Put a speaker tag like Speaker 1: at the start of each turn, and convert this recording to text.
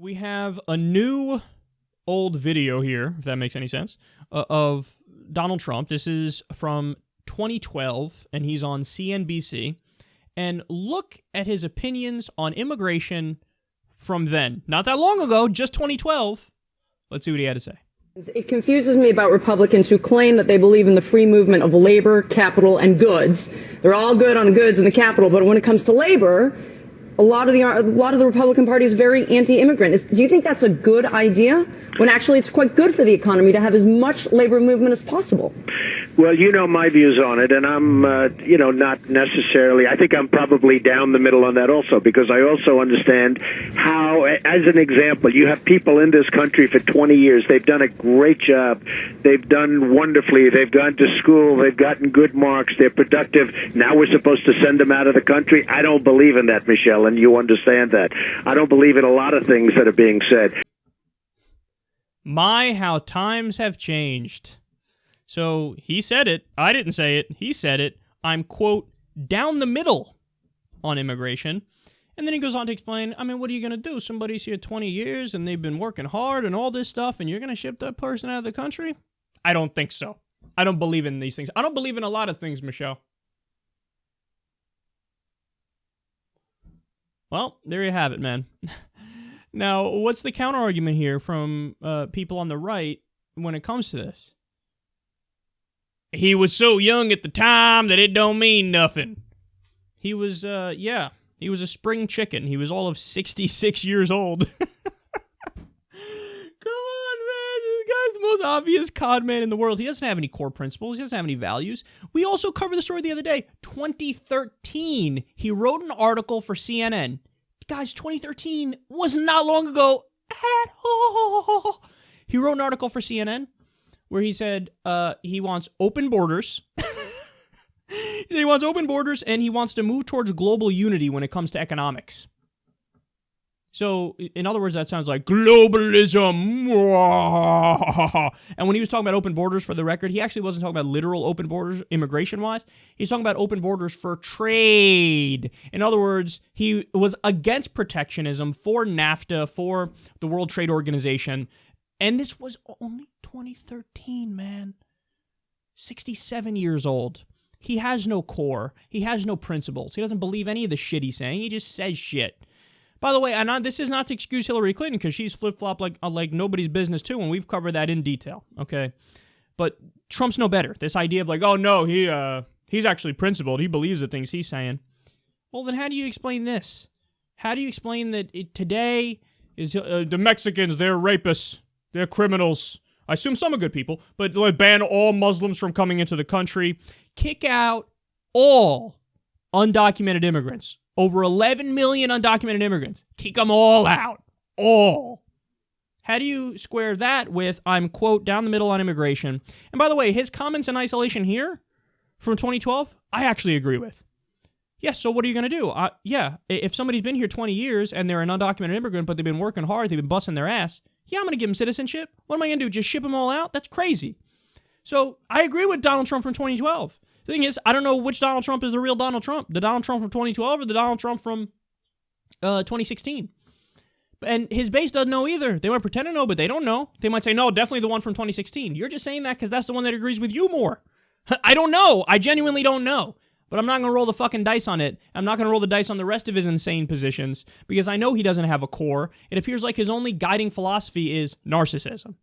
Speaker 1: We have a new old video here, if that makes any sense, of Donald Trump. This is from 2012, and he's on CNBC. And look at his opinions on immigration from then. Not that long ago, just 2012. Let's see what he had to say.
Speaker 2: It confuses me about Republicans who claim that they believe in the free movement of labor, capital, and goods. They're all good on goods and the capital, but when it comes to labor, a lot of the Republican Party is very anti-immigrant. Do you think that's a good idea, when actually it's quite good for the economy to have as much labor movement as possible?
Speaker 3: Well, you know my views on it, and I'm, not necessarily. I think I'm probably down the middle on that also, because I also understand how, as an example, you have people in this country for 20 years. They've done a great job. They've done wonderfully. They've gone to school. They've gotten good marks. They're productive. Now we're supposed to send them out of the country? I don't believe in that, Michelle, and you understand that. I don't believe in a lot of things that are being said.
Speaker 1: My, how times have changed. So he said it. I didn't say it. He said it. I'm, quote, down the middle on immigration. And then he goes on to explain, I mean, what are you going to do? Somebody's here 20 years and they've been working hard and all this stuff, and you're going to ship that person out of the country? I don't think so. I don't believe in these things. I don't believe in a lot of things, Michelle. Well, there you have it, man. Now, what's the counter-argument here from people on the right when it comes to this? He was so young at the time that it don't mean nothing. He was, he was a spring chicken. He was all of 66 years old. Come on, man. This guy's the most obvious con man in the world. He doesn't have any core principles. He doesn't have any values. We also covered the story the other day. 2013, he wrote an article for CNN. Guys, 2013 was not long ago at all. He wrote an article for CNN where he said he wants open borders. He said he wants open borders, and he wants to move towards global unity when it comes to economics. So, in other words, that sounds like globalism. And when he was talking about open borders, for the record, he actually wasn't talking about literal open borders immigration-wise. He's talking about open borders for trade. In other words, he was against protectionism, for NAFTA, for the World Trade Organization. And this was only 2013, man. 67 years old. He has no core. He has no principles. He doesn't believe any of the shit he's saying. He just says shit. By the way, this is not to excuse Hillary Clinton, because she's flip-flop like nobody's business too, and we've covered that in detail, okay? But Trump's no better. This idea of like, oh no, he's actually principled. He believes the things he's saying. Well, then how do you explain this? How do you explain that today is the Mexicans, they're rapists, they're criminals. I assume some are good people, but ban all Muslims from coming into the country. Kick out all undocumented immigrants. Over 11 million undocumented immigrants. Kick them all out. All. How do you square that with, I'm, quote, down the middle on immigration? And by the way, his comments in isolation here from 2012, I actually agree with. Yes, so what are you going to do? If somebody's been here 20 years and they're an undocumented immigrant, but they've been working hard, they've been busting their ass, I'm going to give them citizenship. What am I going to do? Just ship them all out? That's crazy. So I agree with Donald Trump from 2012. The thing is, I don't know which Donald Trump is the real Donald Trump. The Donald Trump from 2012 or the Donald Trump from 2016. And his base doesn't know either. They might pretend to know, but they don't know. They might say, no, definitely the one from 2016. You're just saying that because that's the one that agrees with you more. I don't know. I genuinely don't know. But I'm not going to roll the fucking dice on it. I'm not going to roll the dice on the rest of his insane positions because I know he doesn't have a core. It appears like his only guiding philosophy is narcissism.